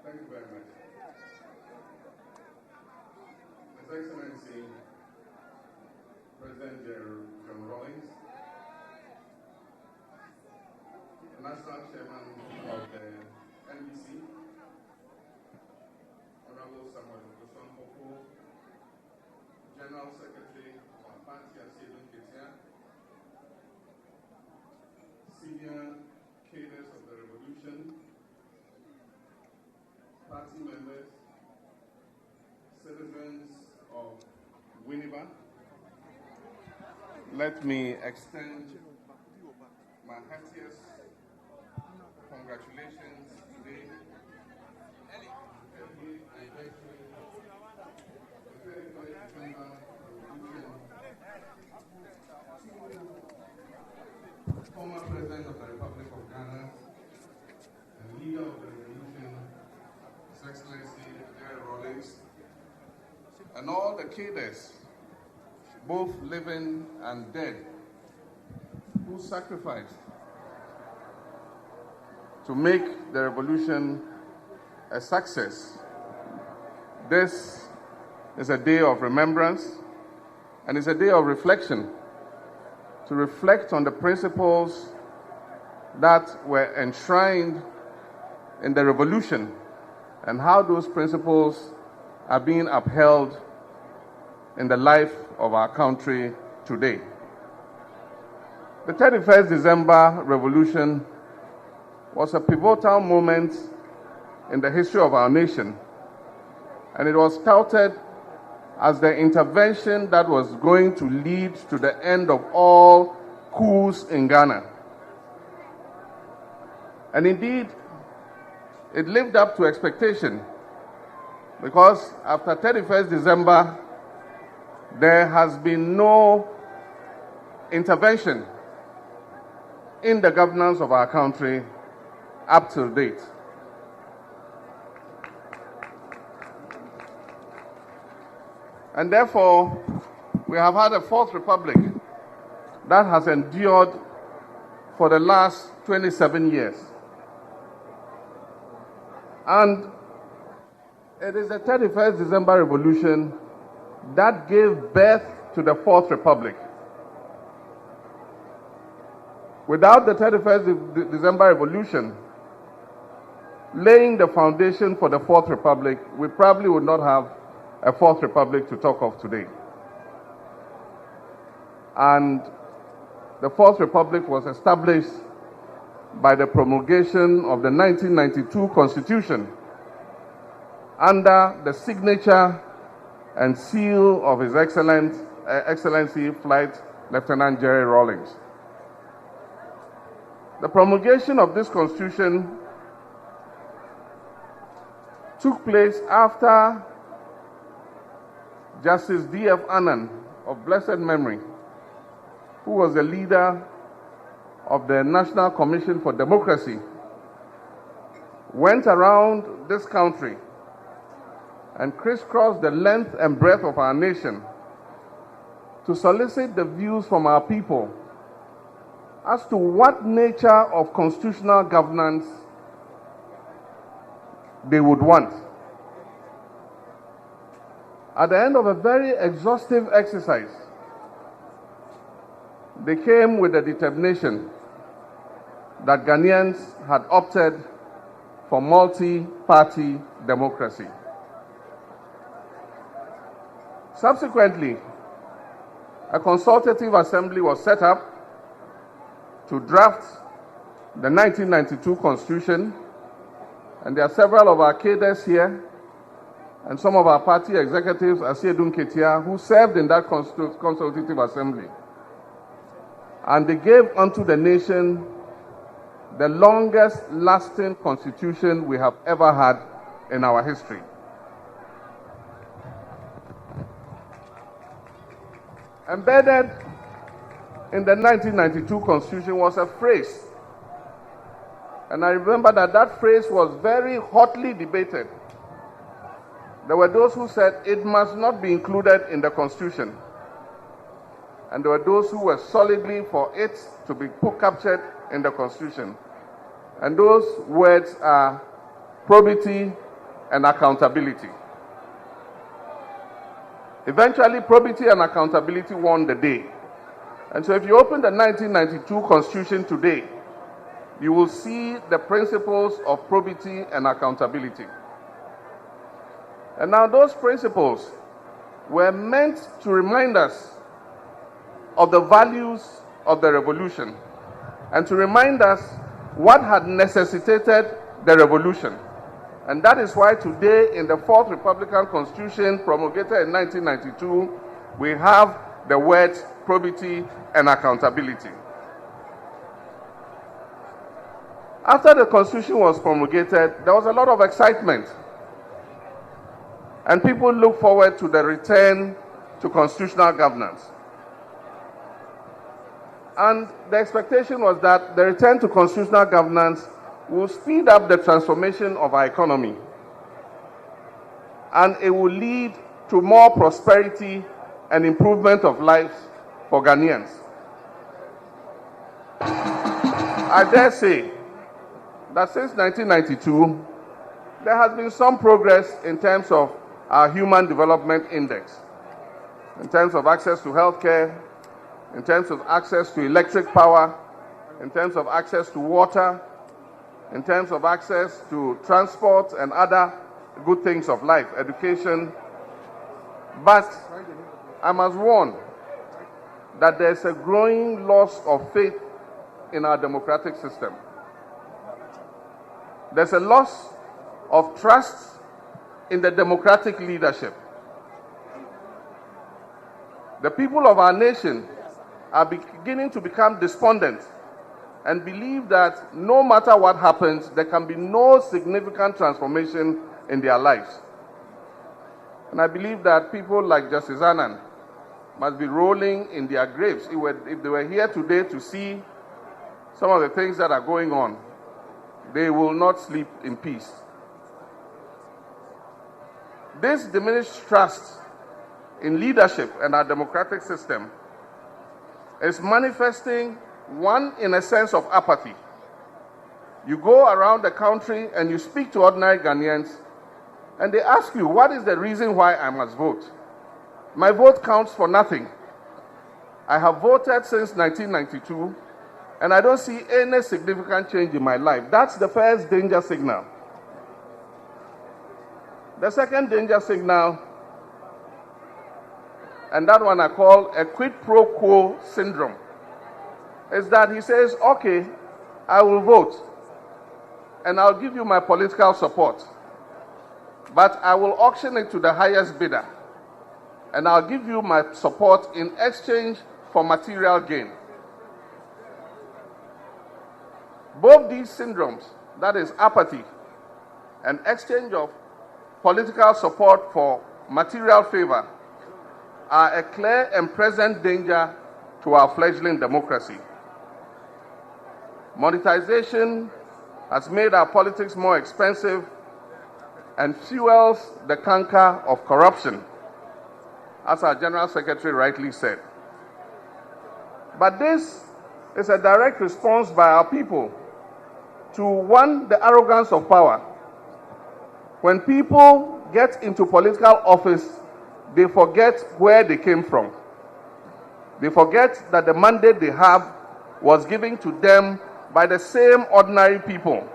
Thank you very much. His Excellency, President John Rawlings, the National Chairman of the NBC, Honorable Samuel Popo, General Secretary of our party, Cedi, senior cadres of the revolution, party members, citizens of Winneba, let me extend my heartiest congratulations today former President of the Republic of Ghana and leader of the revolution, His Excellency Jerry Rawlings, and all the cadres, both living and dead, who sacrificed to make the revolution a success. This is a day of remembrance, and it's a day of reflection, to reflect on the principles that were enshrined in the revolution and how those principles are being upheld in the life of our country today. The 31st December revolution was a pivotal moment in the history of our nation, and it was touted as the intervention that was going to lead to the end of all coups in Ghana. And indeed, it lived up to expectation, because after 31st December, there has been no intervention in the governance of our country up to date. And therefore, we have had a fourth republic that has endured for the last 27 years. And it is the 31st December revolution that gave birth to the fourth republic. Without the 31st December revolution laying the foundation for the fourth republic, we probably would not have a fourth republic to talk of today. And the fourth republic was established by the promulgation of the 1992 Constitution under the signature and seal of His Excellency Flight Lieutenant Jerry Rawlings. The promulgation of this Constitution took place after Justice D.F. Annan, of blessed memory, who was the leader of the National Commission for Democracy, went around this country and crisscrossed the length and breadth of our nation to solicit the views from our people as to what nature of constitutional governance they would want. At the end of a very exhaustive exercise, they came with the determination that Ghanaians had opted for multi-party democracy. Subsequently, a consultative assembly was set up to draft the 1992 Constitution, and there are several of our cadres here and some of our party executives, Asiedun Ketia, who served in that consultative assembly. And they gave unto the nation the longest lasting constitution we have ever had in our history. Embedded in the 1992 Constitution was a phrase, and I remember that that phrase was very hotly debated. There were those who said it must not be included in the Constitution, and there were those who were solidly for it to be captured in the Constitution. And those words are probity and accountability. Eventually, probity and accountability won the day. And so if you open the 1992 Constitution today, you will see the principles of probity and accountability. And now those principles were meant to remind us of the values of the revolution and to remind us what had necessitated the revolution. And that is why today, in the Fourth Republican Constitution promulgated in 1992, we have the words probity and accountability. After the Constitution was promulgated, there was a lot of excitement. And people look forward to the return to constitutional governance. And the expectation was that the return to constitutional governance will speed up the transformation of our economy. And it will lead to more prosperity and improvement of lives for Ghanaians. I dare say that since 1992, there has been some progress in terms of our Human Development Index, in terms of access to healthcare, in terms of access to electric power, in terms of access to water, in terms of access to transport and other good things of life, education. But I must warn that there's a growing loss of faith in our democratic system. There's a loss of trust in the democratic leadership. The people of our nation are beginning to become despondent and believe that no matter what happens, there can be no significant transformation in their lives. And I believe that people like Justice Annan must be rolling in their graves if they were here today to see some of the things that are going on. They will not sleep in peace. This diminished trust in leadership and our democratic system is manifesting, one, in a sense of apathy. You go around the country and you speak to ordinary Ghanaians, and they ask you, what is the reason why I must vote? My vote counts for nothing. I have voted since 1992, and I don't see any significant change in my life. That's the first danger signal. The second danger signal, and that one I call a quid pro quo syndrome, is that he says, okay, I will vote, and I'll give you my political support, but I will auction it to the highest bidder, and I'll give you my support in exchange for material gain. Both these syndromes, that is apathy and exchange of political support for material favor, are a clear and present danger to our fledgling democracy. Monetization has made our politics more expensive and fuels the canker of corruption, as our General Secretary rightly said. But this is a direct response by our people to, one, the arrogance of power. When people get into political office, they forget where they came from. They forget that the mandate they have was given to them by the same ordinary people.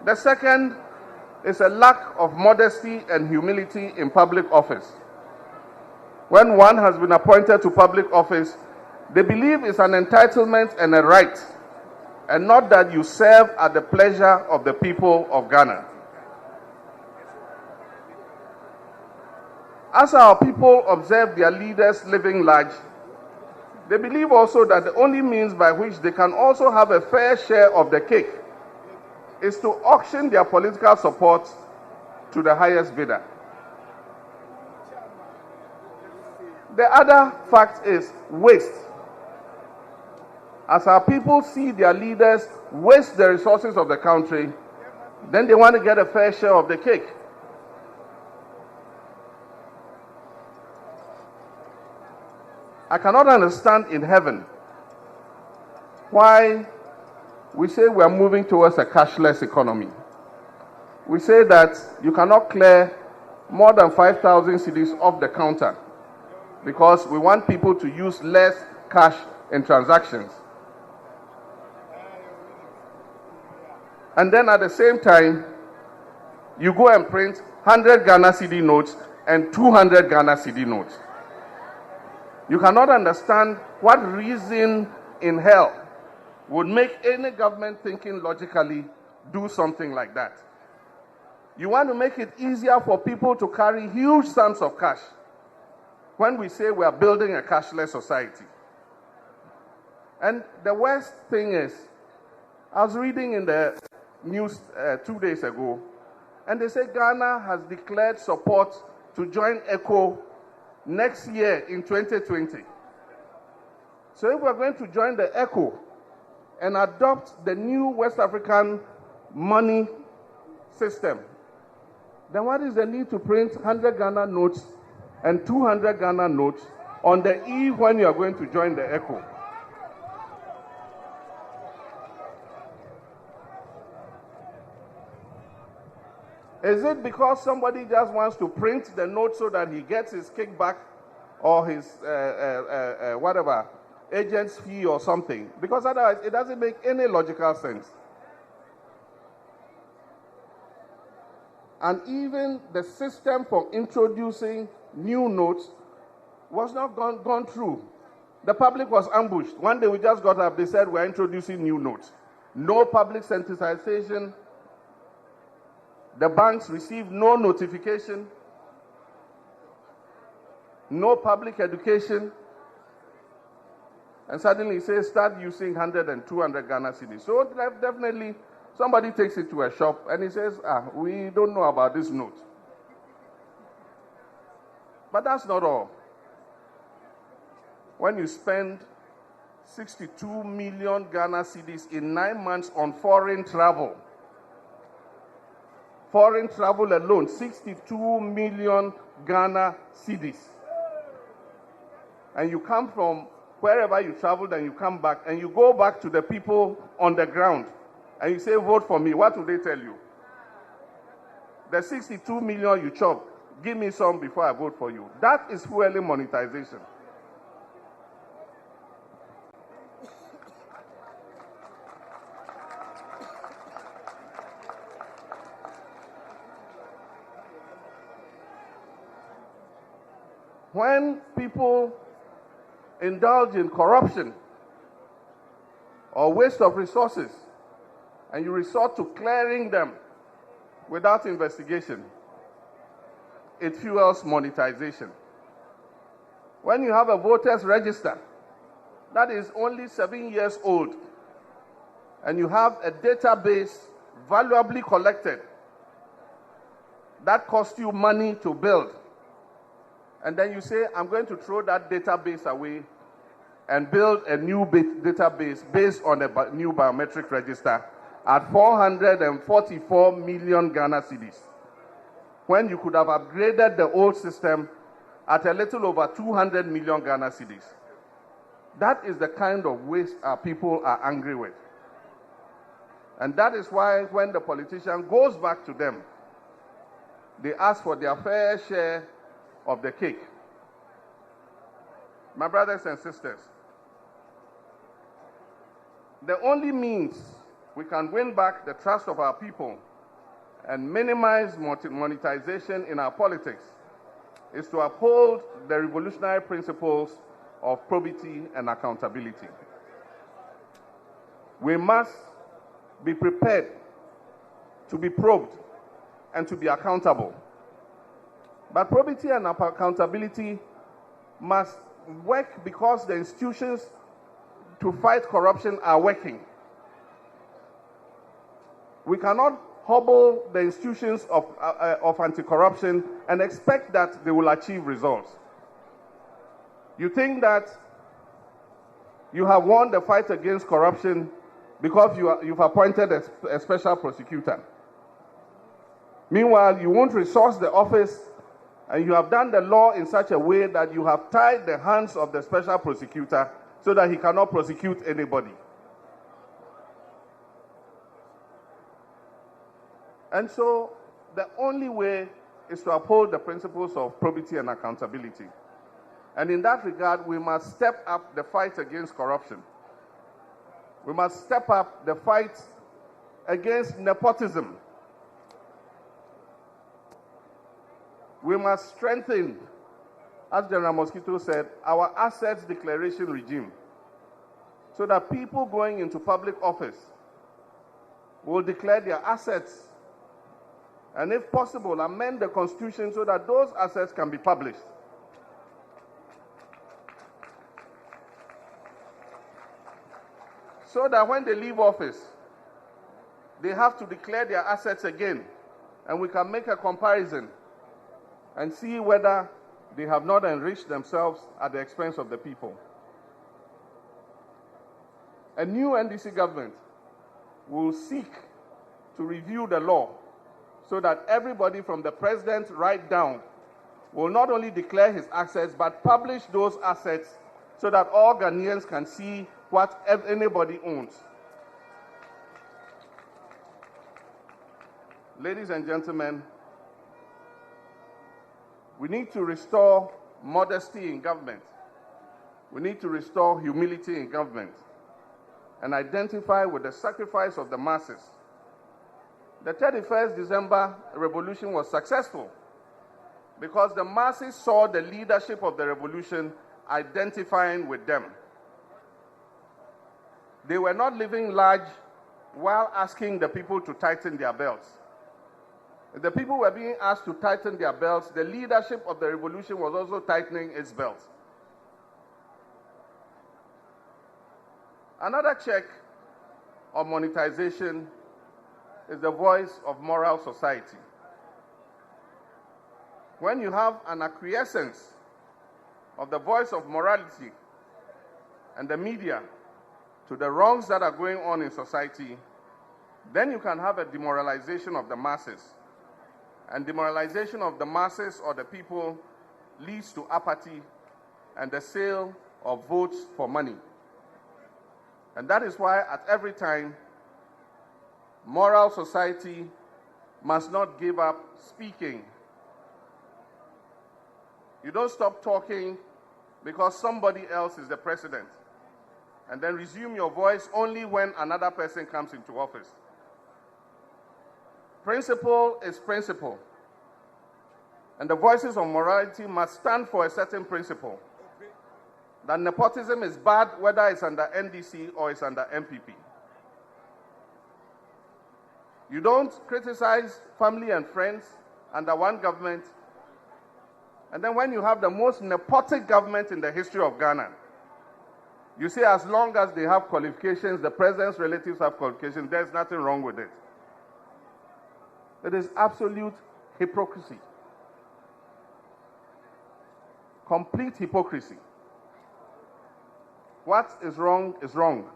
The second is a lack of modesty and humility in public office. When one has been appointed to public office, they believe it's an entitlement and a right, and not that you serve at the pleasure of the people of Ghana. As our people observe their leaders living large, they believe also that the only means by which they can also have a fair share of the cake is to auction their political support to the highest bidder. The other fact is waste. As our people see their leaders waste the resources of the country, then they want to get a fair share of the cake. I cannot understand in heaven why we say we are moving towards a cashless economy. We say that you cannot clear more than 5,000 cedis off the counter because we want people to use less cash in transactions. And then at the same time, you go and print 100 Ghana Cedi notes and 200 Ghana Cedi notes. You cannot understand what reason in hell would make any government thinking logically do something like that. You want to make it easier for people to carry huge sums of cash when we say we are building a cashless society. And the worst thing is, I was reading in the news 2 days ago, and they say Ghana has declared support to join ECO next year in 2020. So if we're going to join the ECO and adopt the new West African money system, then what is the need to print 100 Ghana notes and 200 Ghana notes on the eve when you are going to join the ECO? Is it because somebody just wants to print the note so that he gets his kickback or his whatever, agent's fee or something? Because otherwise it doesn't make any logical sense. And even the system for introducing new notes was not gone through. The public was ambushed. One day we just got up, they said we're introducing new notes. No public sensitization. The banks received no notification, no public education, and suddenly he says start using 100 and 200 Ghana cedis. So definitely somebody takes it to a shop and he says, we don't know about this note. But that's not all. When you spend 62 million Ghana cedis in 9 months on foreign travel alone, 62 million Ghana cedis. And you come from wherever you traveled and you come back and you go back to the people on the ground and you say, vote for me. What will they tell you? The 62 million you chop, give me some before I vote for you. That is fueling monetization. When people indulge in corruption or waste of resources, and you resort to clearing them without investigation, it fuels monetization. When you have a voters register that is only 7 years old, and you have a database valuably collected that costs you money to build, and then you say, I'm going to throw that database away and build a new database based on a new biometric register at 444 million Ghana cedis, when you could have upgraded the old system at a little over 200 million Ghana cedis. That is the kind of waste our people are angry with. And that is why when the politician goes back to them they ask for their fair share of the cake. My brothers and sisters, the only means we can win back the trust of our people and minimize monetization in our politics is to uphold the revolutionary principles of probity and accountability. We must be prepared to be probed and to be accountable. But probity and accountability must work because the institutions to fight corruption are working. We cannot hobble the institutions of anti-corruption and expect that they will achieve results. You think that you have won the fight against corruption because you've appointed a special prosecutor. Meanwhile, you won't resource the office, and you have done the law in such a way that you have tied the hands of the special prosecutor so that he cannot prosecute anybody. And so the only way is to uphold the principles of probity and accountability. And in that regard, we must step up the fight against corruption. We must step up the fight against nepotism. We must strengthen, as General Mosquito said, our assets declaration regime so that people going into public office will declare their assets and, if possible, amend the Constitution so that those assets can be published. So that when they leave office, they have to declare their assets again, and we can make a comparison and see whether they have not enriched themselves at the expense of the people. A new NDC government will seek to review the law so that everybody from the president right down will not only declare his assets but publish those assets so that all Ghanaians can see what anybody owns. Ladies and gentlemen, we need to restore modesty in government. We need to restore humility in government and identify with the sacrifice of the masses. The 31st December revolution was successful because the masses saw the leadership of the revolution identifying with them. They were not living large while asking the people to tighten their belts. If the people were being asked to tighten their belts, the leadership of the revolution was also tightening its belt. Another check on monetization is the voice of moral society. When you have an acquiescence of the voice of morality and the media to the wrongs that are going on in society, then you can have a demoralization of the masses. And demoralization of the masses or the people leads to apathy and the sale of votes for money. And that is why at every time, moral society must not give up speaking. You don't stop talking because somebody else is the president, and then resume your voice only when another person comes into office. Principle is principle, and the voices of morality must stand for a certain principle. That nepotism is bad whether it's under NDC or it's under MPP. You don't criticize family and friends under one government, and then when you have the most nepotic government in the history of Ghana, you say as long as they have qualifications, the president's relatives have qualifications, there's nothing wrong with it. It is absolute hypocrisy. Complete hypocrisy. What is wrong is wrong,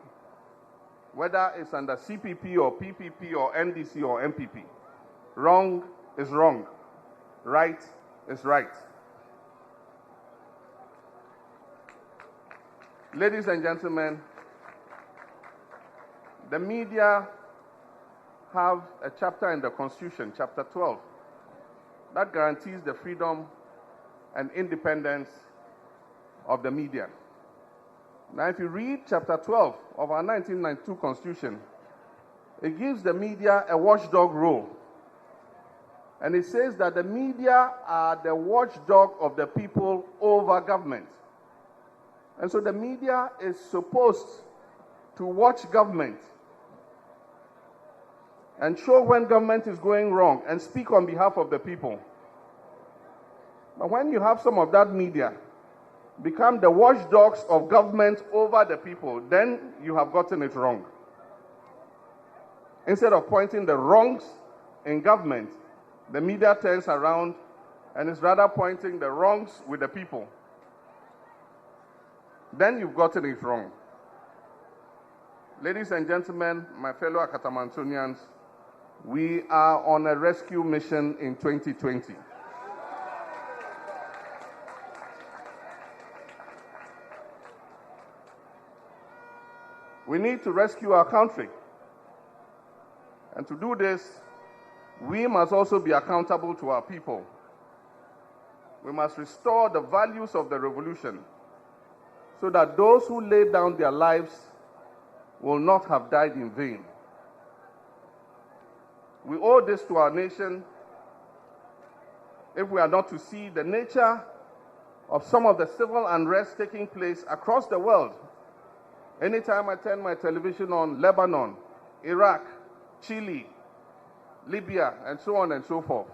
whether it's under CPP or PPP or NDC or MPP. Wrong is wrong. Right is right. Ladies and gentlemen, the media have a chapter in the Constitution, chapter 12, that guarantees the freedom and independence of the media. Now, if you read Chapter 12 of our 1992 Constitution, it gives the media a watchdog role. And it says that the media are the watchdog of the people over government. And so the media is supposed to watch government and show when government is going wrong and speak on behalf of the people. But when you have some of that media become the watchdogs of government over the people, then you have gotten it wrong. Instead of pointing the wrongs in government, the media turns around and is rather pointing the wrongs with the people. Then you've gotten it wrong. Ladies and gentlemen, my fellow Akatamantonians, we are on a rescue mission in 2020. We need to rescue our country. And to do this, we must also be accountable to our people. We must restore the values of the revolution so that those who laid down their lives will not have died in vain. We owe this to our nation if we are not to see the nature of some of the civil unrest taking place across the world. Anytime I turn my television on, Lebanon, Iraq, Chile, Libya, and so on and so forth.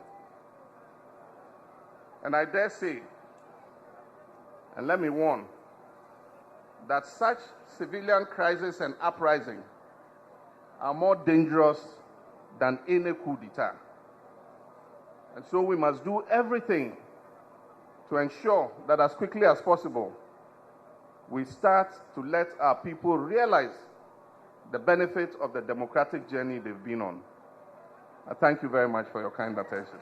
And I dare say, and let me warn, that such civilian crisis and uprising are more dangerous than any coup d'etat. And so we must do everything to ensure that as quickly as possible, we start to let our people realize the benefit of the democratic journey they've been on. I thank you very much for your kind attention.